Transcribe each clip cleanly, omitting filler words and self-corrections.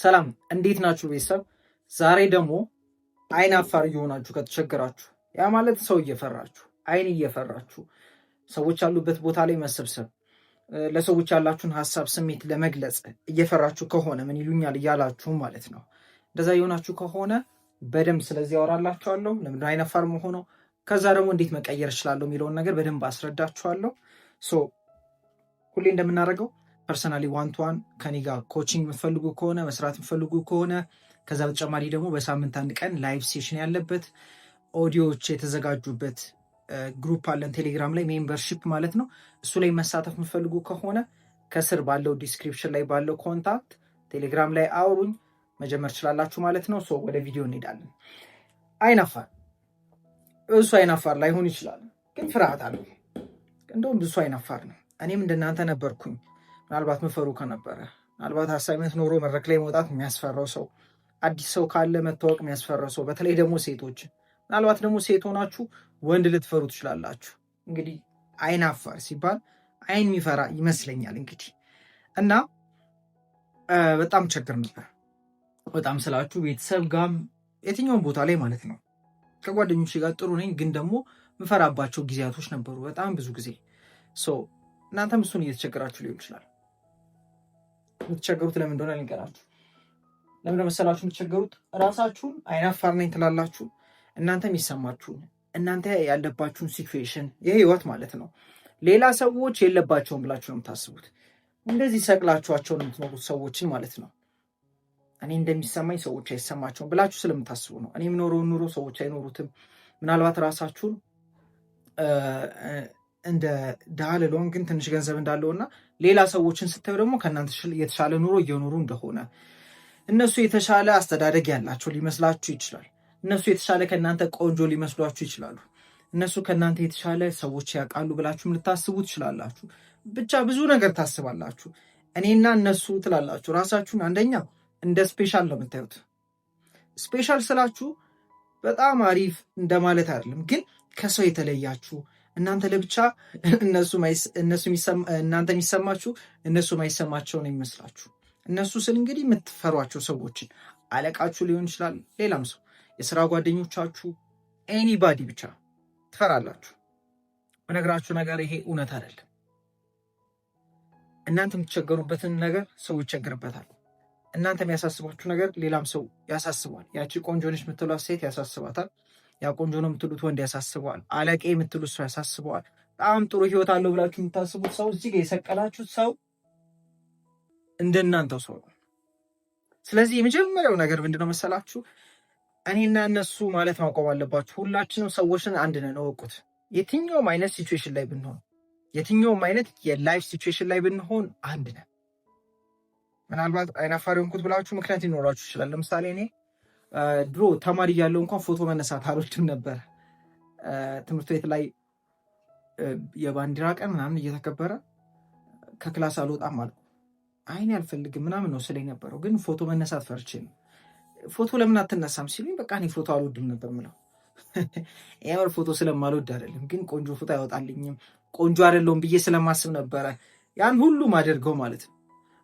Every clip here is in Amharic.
ሰላም እንዴት ናችሁ ቤተሰብ? ዛሬ ደግሞ አይን አፋር እየሆናችሁ ከተቸገራችሁ፣ ያ ማለት ሰው እየፈራችሁ አይን እየፈራችሁ ሰዎች ያሉበት ቦታ ላይ መሰብሰብ፣ ለሰዎች ያላችሁን ሀሳብ ስሜት ለመግለጽ እየፈራችሁ ከሆነ ምን ይሉኛል እያላችሁ ማለት ነው። እንደዛ የሆናችሁ ከሆነ በደንብ ስለዚህ ያወራላችኋለሁ። ለምን አይን አፋር መሆነው፣ ከዛ ደግሞ እንዴት መቀየር እችላለሁ የሚለውን ነገር በደንብ አስረዳችኋለሁ። ሁሌ እንደምናደርገው ፐርሰናሊ ዋን ቱ ዋን ከኔ ጋር ኮቺንግ የምትፈልጉ ከሆነ መስራት የምትፈልጉ ከሆነ ከዛ በተጨማሪ ደግሞ በሳምንት አንድ ቀን ላይቭ ሴሽን ያለበት ኦዲዮዎች የተዘጋጁበት ግሩፕ አለን ቴሌግራም ላይ ሜምበርሺፕ ማለት ነው። እሱ ላይ መሳተፍ የምትፈልጉ ከሆነ ከስር ባለው ዲስክሪፕሽን ላይ ባለው ኮንታክት ቴሌግራም ላይ አውሩኝ መጀመር ትችላላችሁ ማለት ነው። ወደ ቪዲዮ እንሄዳለን። አይን አፋር እሱ አይን አፋር ላይሆን ይችላል፣ ግን ፍርሃት አለው። እንደውም ብዙ አይን አፋር ነው። እኔም እንደናንተ ነበርኩኝ። ምናልባት መፈሩ ከነበረ ምናልባት ሀሳቢነት ኖሮ መድረክ ላይ መውጣት የሚያስፈራው ሰው፣ አዲስ ሰው ካለ መታወቅ የሚያስፈራው ሰው፣ በተለይ ደግሞ ሴቶች፣ ምናልባት ደግሞ ሴት ሆናችሁ ወንድ ልትፈሩ ትችላላችሁ። እንግዲህ አይን አፋር ሲባል አይን የሚፈራ ይመስለኛል እንግዲህ እና በጣም ቸግር ነበር። በጣም ስላችሁ ቤተሰብ ጋም የትኛውን ቦታ ላይ ማለት ነው። ከጓደኞች ጋር ጥሩ ነኝ፣ ግን ደግሞ ምፈራባቸው ጊዜያቶች ነበሩ በጣም ብዙ ጊዜ። እናንተም እሱን እየተቸገራችሁ ሊሆን ይችላል። የምትቸገሩት ለምን እንደሆነ ልንገራችሁ። ለምን መሰላችሁ የምትቸገሩት? ራሳችሁን አይን አፋር ነኝ ትላላችሁ። እናንተ የሚሰማችሁን እናንተ ያለባችሁን ሲቹዌሽን የህይወት ማለት ነው ሌላ ሰዎች የለባቸውም ብላችሁ ነው የምታስቡት። እንደዚህ ሰቅላችኋቸው ነው የምትኖሩት ሰዎችን ማለት ነው። እኔ እንደሚሰማኝ ሰዎች አይሰማቸውም ብላችሁ ስለምታስቡ ነው። እኔ የምኖረውን ኑሮ ሰዎች አይኖሩትም። ምናልባት ራሳችሁን እንደ ድሃ ልሎን ግን ትንሽ ገንዘብ እንዳለውና ሌላ ሰዎችን ስታዩ ደግሞ ከእናንተ የተሻለ ኑሮ እየኖሩ እንደሆነ፣ እነሱ የተሻለ አስተዳደግ ያላቸው ሊመስላችሁ ይችላል። እነሱ የተሻለ ከእናንተ ቆንጆ ሊመስሏችሁ ይችላሉ። እነሱ ከእናንተ የተሻለ ሰዎች ያውቃሉ ብላችሁም ልታስቡ ትችላላችሁ። ብቻ ብዙ ነገር ታስባላችሁ። እኔና እነሱ ትላላችሁ። ራሳችሁን አንደኛ እንደ ስፔሻል ነው የምታዩት። ስፔሻል ስላችሁ በጣም አሪፍ እንደማለት አይደለም፣ ግን ከሰው የተለያችሁ እናንተ ለብቻ እናንተ የሚሰማችሁ እነሱ ማይሰማቸው ነው የሚመስላችሁ። እነሱ ስል እንግዲህ የምትፈሯቸው ሰዎችን አለቃችሁ ሊሆን ይችላል፣ ሌላም ሰው፣ የስራ ጓደኞቻችሁ፣ ኤኒባዲ ብቻ ትፈራላችሁ። በነገራችሁ ነገር ይሄ እውነት አይደለም። እናንተ የምትቸገሩበትን ነገር ሰው ይቸገርበታል። እናንተ የሚያሳስባችሁ ነገር ሌላም ሰው ያሳስባል። ያቺ ቆንጆ ነች የምትሏት ሴት ያሳስባታል። ያ ቆንጆ ነው የምትሉት ወንድ ያሳስበዋል። አለቄ የምትሉት ሰው ያሳስበዋል። በጣም ጥሩ ህይወት አለው ብላችሁ የምታስቡት ሰው፣ እዚህ ጋር የሰቀላችሁት ሰው እንደናንተው ሰው ነው። ስለዚህ የመጀመሪያው ነገር ምንድነው መሰላችሁ? እኔና እነሱ ማለት ማቆም አለባችሁ። ሁላችንም ሰዎችን አንድ ነን፣ እወቁት። የትኛውም አይነት ሲቹዌሽን ላይ ብንሆን፣ የትኛውም አይነት የላይፍ ሲቹዌሽን ላይ ብንሆን አንድ ነን። ምናልባት አይን አፋር ሆንኩት ብላችሁ ምክንያት ሊኖራችሁ ይችላል። ለምሳሌ እኔ ድሮ ተማሪ እያለሁ እንኳን ፎቶ መነሳት አልወድም ነበር። ትምህርት ቤት ላይ የባንዲራ ቀን ምናምን እየተከበረ ከክላስ አልወጣም አልኩ። አይኔ አልፈልግም ምናምን ነው ስለኝ ነበረው፣ ግን ፎቶ መነሳት ፈርቼ ነው። ፎቶ ለምን አትነሳም ሲሉኝ በቃ እኔ ፎቶ አልወድም ነበር ምለው። ያው ፎቶ ስለማልወድ አይደለም፣ ግን ቆንጆ ፎቶ አይወጣልኝም፣ ቆንጆ አይደለሁም ብዬ ስለማስብ ነበረ ያን ሁሉ ማደርገው ማለት ነው።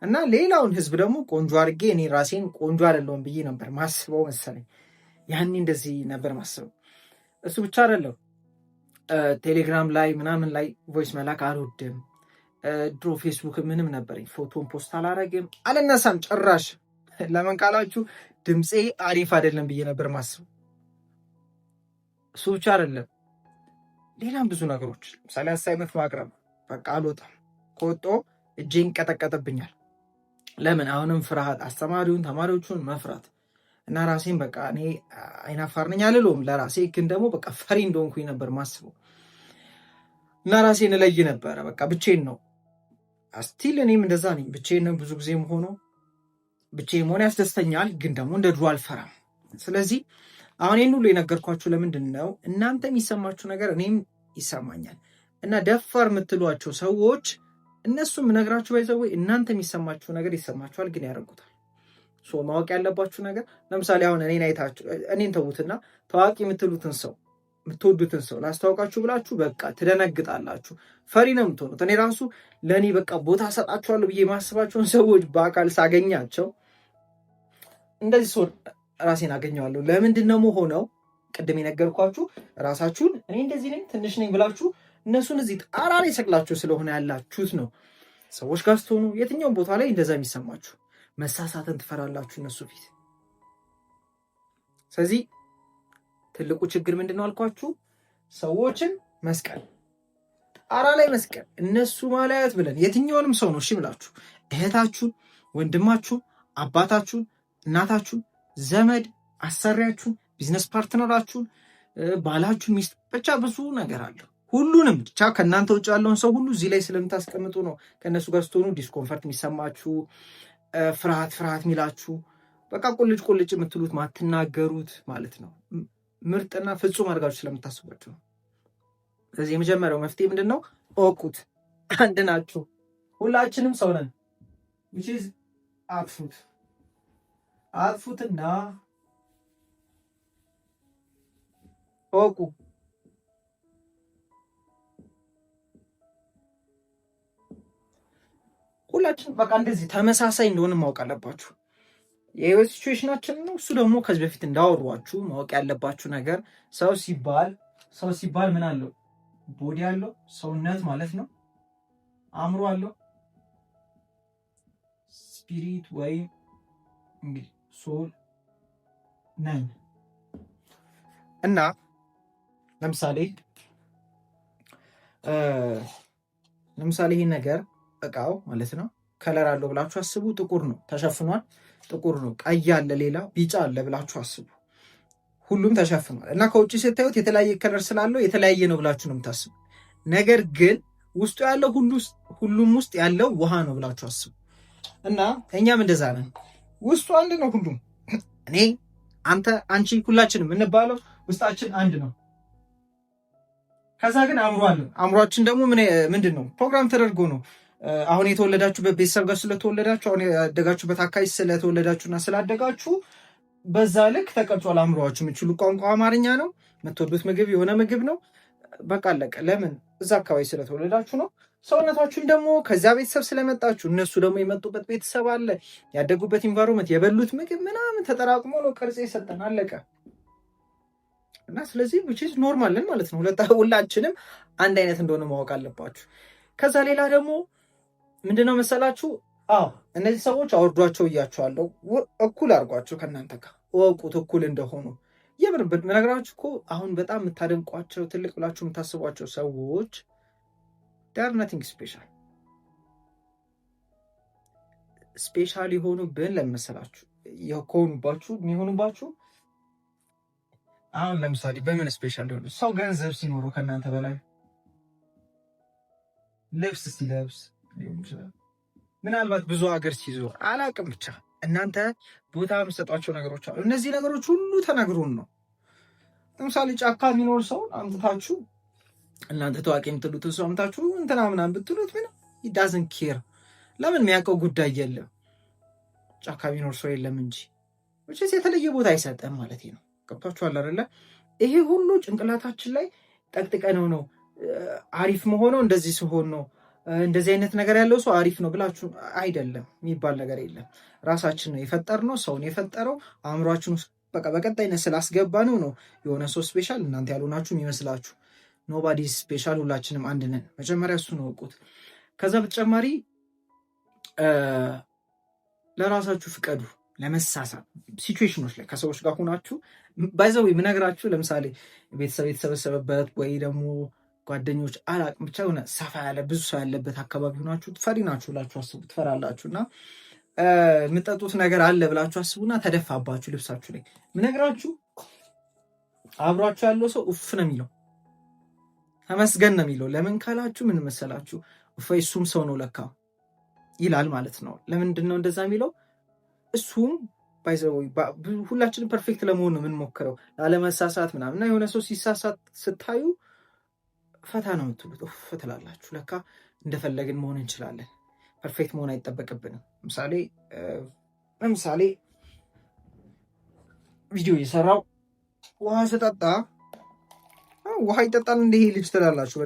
እና ሌላውን ህዝብ ደግሞ ቆንጆ አድርጌ እኔ ራሴን ቆንጆ አይደለሁም ብዬ ነበር ማስበው መሰለኝ። ያኔ እንደዚህ ነበር ማስበው። እሱ ብቻ አይደለም፣ ቴሌግራም ላይ ምናምን ላይ ቮይስ መላክ አልወድም። ድሮ ፌስቡክ ምንም ነበረኝ፣ ፎቶን ፖስት አላረግም፣ አልነሳም ጭራሽ። ለምን ካላችሁ ድምፄ አሪፍ አይደለም ብዬ ነበር ማስበው። እሱ ብቻ አይደለም፣ ሌላም ብዙ ነገሮች፣ ምሳሌ አሳይመንት ማቅረብ በቃ አልወጣም። ከወጣ እጄን ቀጠቀጥብኛል። ለምን? አሁንም ፍርሃት፣ አስተማሪውን ተማሪዎቹን መፍራት እና ራሴን በቃ እኔ አይን አፋር ነኝ አልለውም ለራሴ፣ ግን ደግሞ በቃ ፈሪ እንደሆንኩኝ ነበር ማስበው እና ራሴን እለይ ነበረ። በቃ ብቼን ነው ስቲል፣ እኔም እንደዛ ነኝ። ብቼን ነው ብዙ ጊዜም ሆኖ ብቼን መሆን ያስደስተኛል፣ ግን ደግሞ እንደ ድሮ አልፈራም። ስለዚህ አሁን ይህን ሁሉ የነገርኳችሁ ለምንድን ነው? እናንተ የሚሰማችሁ ነገር እኔም ይሰማኛል። እና ደፋር የምትሏቸው ሰዎች እነሱም ነግራችሁ ባይዘው እናንተ የሚሰማችሁ ነገር ይሰማችኋል፣ ግን ያደርጉታል። ማወቅ ያለባችሁ ነገር ለምሳሌ አሁን እኔን አይታችሁ እኔን ተዉትና ታዋቂ የምትሉትን ሰው የምትወዱትን ሰው ላስታውቃችሁ ብላችሁ በቃ ትደነግጣላችሁ፣ ፈሪ ነው የምትሆኑት። እኔ ራሱ ለእኔ በቃ ቦታ ሰጣችኋለሁ ብዬ ማስባቸውን ሰዎች በአካል ሳገኛቸው እንደዚህ ሰው ራሴን አገኘዋለሁ። ለምንድን ነው ሆነው ቅድም የነገርኳችሁ ራሳችሁን እኔ እንደዚህ ነኝ ትንሽ ነኝ ብላችሁ እነሱን እዚህ ጣራ ላይ ሰቅላችሁ ስለሆነ ያላችሁት ነው ሰዎች ጋር ስትሆኑ የትኛውም ቦታ ላይ እንደዛ የሚሰማችሁ መሳሳትን ትፈራላችሁ እነሱ ፊት። ስለዚህ ትልቁ ችግር ምንድን ነው አልኳችሁ? ሰዎችን መስቀል፣ ጣራ ላይ መስቀል፣ እነሱ ማለያት ብለን የትኛውንም ሰው ነው እሺ ብላችሁ እህታችሁን፣ ወንድማችሁን፣ አባታችሁን፣ እናታችሁን፣ ዘመድ፣ አሰሪያችሁን፣ ቢዝነስ ፓርትነራችሁን፣ ባላችሁን፣ ሚስት ብቻ ብዙ ነገር አለው። ሁሉንም ብቻ ከእናንተ ውጭ ያለውን ሰው ሁሉ እዚህ ላይ ስለምታስቀምጡ ነው ከእነሱ ጋር ስትሆኑ ዲስኮንፈርት የሚሰማችሁ ፍርሃት የሚላችሁ በቃ ቁልጭ የምትሉት ማትናገሩት ማለት ነው። ምርጥና ፍጹም አድርጋችሁ ስለምታስቧቸው ነው። ስለዚህ የመጀመሪያው መፍትሄ ምንድን ነው? እወቁት፣ አንድ ናችሁ። ሁላችንም ሰው ነን። አጥፉትና እወቁ። ሁላችን በቃ እንደዚህ ተመሳሳይ እንደሆነ ማወቅ አለባችሁ። የህይወት ሲቹዌሽናችን ነው። እሱ ደግሞ ከዚህ በፊት እንዳወሯችሁ ማወቅ ያለባችሁ ነገር ሰው ሲባል ምን አለው? ቦዲ አለው፣ ሰውነት ማለት ነው። አእምሮ አለው፣ ስፒሪት ወይም እንግዲህ ሶል ነን እና ለምሳሌ ይሄ ነገር እቃው ማለት ነው ከለር አለው ብላችሁ አስቡ። ጥቁር ነው፣ ተሸፍኗል። ጥቁር ነው፣ ቀይ አለ፣ ሌላ ቢጫ አለ ብላችሁ አስቡ። ሁሉም ተሸፍኗል እና ከውጭ ስታዩት የተለያየ ከለር ስላለው የተለያየ ነው ብላችሁ ነው የምታስቡ። ነገር ግን ውስጡ ያለው ሁሉም ውስጥ ያለው ውሃ ነው ብላችሁ አስቡ። እና እኛም እንደዛ ነን። ውስጡ አንድ ነው ሁሉም። እኔ፣ አንተ፣ አንቺ፣ ሁላችንም የምንባለው ውስጣችን አንድ ነው። ከዛ ግን አእምሮ አለ። አእምሯችን ደግሞ ምንድን ነው? ፕሮግራም ተደርጎ ነው። አሁን የተወለዳችሁበት ቤተሰብ ጋር ስለተወለዳችሁ፣ አሁን ያደጋችሁበት አካባቢ ስለተወለዳችሁና ስላደጋችሁ በዛ ልክ ተቀርጿል አእምሯችሁ። የምችሉ ቋንቋ አማርኛ ነው። የምትወዱት ምግብ የሆነ ምግብ ነው። በቃ አለቀ። ለምን? እዛ አካባቢ ስለተወለዳችሁ ነው። ሰውነታችሁን ደግሞ ከዚያ ቤተሰብ ስለመጣችሁ፣ እነሱ ደግሞ የመጡበት ቤተሰብ አለ፣ ያደጉበት ኢንቫይሮንመንት፣ የበሉት ምግብ ምናምን ተጠራቅሞ ነው ቅርጽ የሰጠን። አለቀ። እና ስለዚህ which ኖርማል ነን ማለት ነው። ሁላችንም አንድ አይነት እንደሆነ ማወቅ አለባችሁ። ከዛ ሌላ ደግሞ ምንድነው መሰላችሁ? እነዚህ ሰዎች አወርዷቸው እያቸዋለሁ፣ እኩል አድርጓቸው ከእናንተ ጋር እወቁት፣ እኩል እንደሆኑ። የምር ብነግራችሁ እኮ አሁን በጣም የምታደንቋቸው ትልቅ ብላችሁ የምታስቧቸው ሰዎች ዳር ናቲንግ ስፔሻል የሆኑብን ለመሰላችሁ የሚሆኑባችሁ አሁን ለምሳሌ በምን ስፔሻል ሊሆኑ? ሰው ገንዘብ ሲኖረው ከእናንተ በላይ ልብስ ሲለብስ ሊሆን ይችላል። ምናልባት ብዙ ሀገር ሲዞር አላቅም፣ ብቻ እናንተ ቦታ የምትሰጧቸው ነገሮች አሉ። እነዚህ ነገሮች ሁሉ ተነግሮን ነው። ለምሳሌ ጫካ የሚኖር ሰው አምጥታችሁ እናንተ ታዋቂ የምትሉትን ሰው አምጥታችሁ እንትና ምናምን ብትሉት ምን ዳዝን ኬር። ለምን? የሚያውቀው ጉዳይ የለም። ጫካ የሚኖር ሰው የለም እንጂ የተለየ ቦታ አይሰጠም ማለት ነው። ገብቷችኋል አይደለ? ይሄ ሁሉ ጭንቅላታችን ላይ ጠቅጥቀነው ነው አሪፍ መሆነው እንደዚህ ሲሆን ነው እንደዚህ አይነት ነገር ያለው ሰው አሪፍ ነው ብላችሁ አይደለም የሚባል ነገር የለም። ራሳችን ነው የፈጠርነው፣ ሰውን የፈጠረው አእምሯችን ውስጥ በቃ በቀጣይነት ስላስገባ ነው የሆነ ሰው ስፔሻል እናንተ ያልሆናችሁ የሚመስላችሁ። ኖባዲ ስፔሻል፣ ሁላችንም አንድ ነን። መጀመሪያ እሱ ነው እውቁት። ከዛ በተጨማሪ ለራሳችሁ ፍቀዱ ለመሳሳት ሲቹዌሽኖች ላይ ከሰዎች ጋር ሆናችሁ ባይዘው የምነግራችሁ ለምሳሌ ቤተሰብ የተሰበሰበበት ወይ ደግሞ ጓደኞች አላቅም ብቻ ሆነ ሰፋ ያለ ብዙ ሰው ያለበት አካባቢ ሆናችሁ ፈሪ ናችሁ ብላችሁ አስቡ፣ ትፈራላችሁ እና የምጠጡት ነገር አለ ብላችሁ አስቡና ተደፋባችሁ ልብሳችሁ ላይ። ምነግራችሁ አብሯችሁ ያለው ሰው ኡፍ ነው የሚለው፣ ተመስገን ነው የሚለው። ለምን ካላችሁ ምን መሰላችሁ? እሱም ሰው ነው ለካ ይላል ማለት ነው። ለምንድን ነው እንደዛ የሚለው? እሱም ባይዘው ሁላችንም ፐርፌክት ለመሆን ነው የምንሞክረው፣ ላለመሳሳት ምናምን እና የሆነ ሰው ሲሳሳት ስታዩ ፈታ ነው የምትሉት፣ ኡፍ ትላላችሁ። ለካ እንደፈለግን መሆን እንችላለን፣ ፐርፌክት መሆን አይጠበቅብንም። ለምሳሌ ቪዲዮ የሰራው ውሃ ስጠጣ ውሃ ይጠጣል እንዲህ ልጅ ትላላችሁ።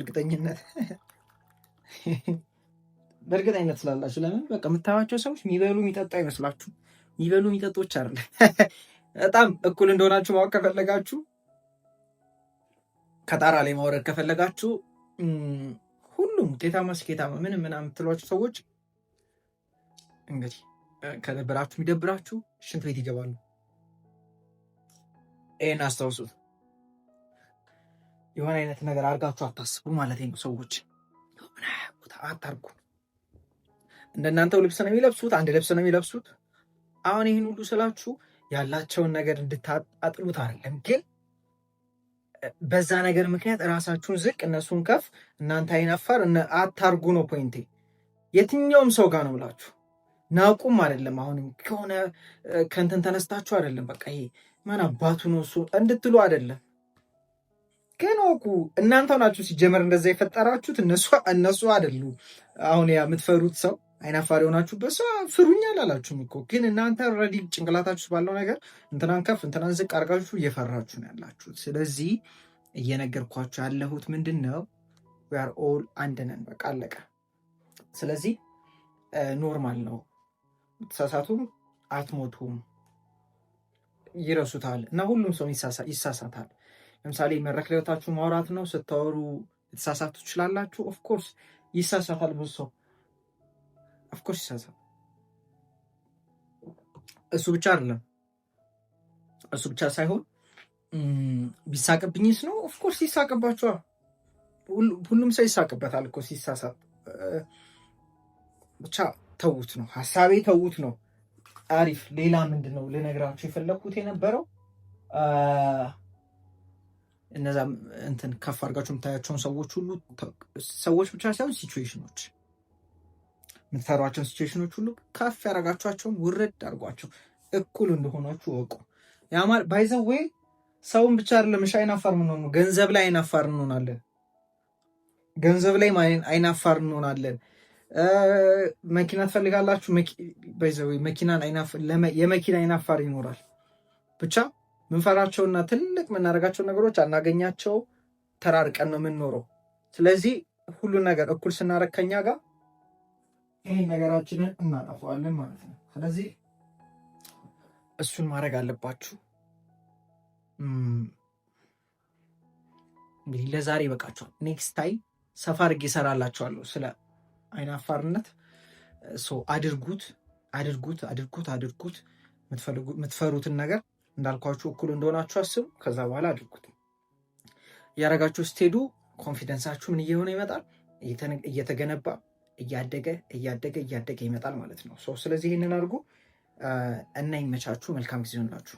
በእርግጠኝነት ስላላችሁ። ለምን? በቃ የምታዩቸው ሰዎች የሚበሉ የሚጠጣ አይመስላችሁ። ይበሉ የሚጠጦች አይደለም። በጣም እኩል እንደሆናችሁ ማወቅ ከፈለጋችሁ፣ ከጣራ ላይ ማውረድ ከፈለጋችሁ ሁሉም ውጤታማ ስኬታማ ምንም ምናምን የምትሏቸው ሰዎች እንግዲህ ከደበራችሁ የሚደብራችሁ ሽንት ቤት ይገባሉ። ይህን አስታውሱት። የሆነ አይነት ነገር አድርጋችሁ አታስቡ ማለት ነው። ሰዎች አታርጉ። እንደናንተው ልብስ ነው የሚለብሱት፣ አንድ ልብስ ነው የሚለብሱት። አሁን ይህን ሁሉ ስላችሁ ያላቸውን ነገር እንድታጥሉት አይደለም፣ ግን በዛ ነገር ምክንያት እራሳችሁን ዝቅ እነሱን ከፍ እናንተ አይናፋር አታርጉ ነው ፖይንቴ። የትኛውም ሰው ጋር ነው ብላችሁ ናቁም አይደለም። አሁንም ከሆነ ከንትን ተነስታችሁ አይደለም በቃ ይሄ ማን አባቱ ነው እሱ እንድትሉ አይደለም። ግን ወቁ እናንተው ናችሁ ሲጀመር እንደዛ የፈጠራችሁት፣ እነሱ አይደሉ። አሁን ያ የምትፈሩት ሰው አይናፋር የሆናችሁበት ሰው ፍሩኛል አላችሁም እኮ። ግን እናንተ ኦልሬዲ ጭንቅላታችሁ ባለው ነገር እንትናን ከፍ እንትናን ዝቅ አድርጋችሁ እየፈራችሁ ነው ያላችሁት። ስለዚህ እየነገርኳችሁ ያለሁት ምንድን ነው? we are all አንድ ነን፣ በቃ አለቀ። ስለዚህ ኖርማል ነው። ተሳሳቱም አትሞቱም፣ ይረሱታል እና ሁሉም ሰው ይሳሳታል። ለምሳሌ መድረክ ላይ ወጣችሁ ማውራት ነው። ስታወሩ ልትሳሳቱ ትችላላችሁ። ኦፍኮርስ ይሳሳታል። ብዙ ሰው ኦፍኮርስ ይሳሳታል። እሱ ብቻ አይደለም፣ እሱ ብቻ ሳይሆን ቢሳቅብኝስ ነው። ኦፍኮርስ ይሳቅባችኋል። ሁሉም ሰው ይሳቅበታል እኮ ሲሳሳት። ብቻ ተዉት ነው ሀሳቤ፣ ተዉት ነው። አሪፍ። ሌላ ምንድን ነው ልነግራችሁ የፈለግኩት የነበረው እነዛ እንትን ከፍ አድርጋችሁ የምታያቸውን ሰዎች ሁሉ ሰዎች ብቻ ሳይሆን ሲቹዌሽኖች፣ የምትፈሯቸውን ሲቹዌሽኖች ሁሉ ከፍ ያደረጋችኋቸውን ውርድ አድርጓቸው፣ እኩል እንደሆናችሁ ወቁ። ያማል ባይዘዌ ሰውን ብቻ አይደለም እሺ አይናፋር ምንሆኑ፣ ገንዘብ ላይ አይናፋር እንሆናለን። ገንዘብ ላይ አይናፋር እንሆናለን። መኪና ትፈልጋላችሁ፣ ባይዘዌ መኪናን የመኪና አይናፋር ይኖራል። ብቻ ምንፈራቸውና ትልቅ የምናደርጋቸው ነገሮች አናገኛቸው፣ ተራርቀን ነው የምንኖረው። ስለዚህ ሁሉን ነገር እኩል ስናደርግ ከኛ ጋር ይህን ነገራችንን እናጠፋዋለን ማለት ነው። ስለዚህ እሱን ማድረግ አለባችሁ። እንግዲህ ለዛሬ ይበቃችኋል። ኔክስት ታይም ሰፋ አድርጌ እሰራላችኋለሁ ስለ አይናፋርነት። አድርጉት አድርጉት አድርጉት አድርጉት። የምትፈሩትን ነገር እንዳልኳችሁ እኩል እንደሆናችሁ አስቡ። ከዛ በኋላ አድርጉት። እያደረጋችሁ ስትሄዱ ኮንፊደንሳችሁ ምን እየሆነ ይመጣል? እየተገነባ እያደገ እያደገ እያደገ ይመጣል ማለት ነው። ስለዚህ ይህንን አድርጉ እና ይመቻችሁ። መልካም ጊዜ ሆንላችሁ።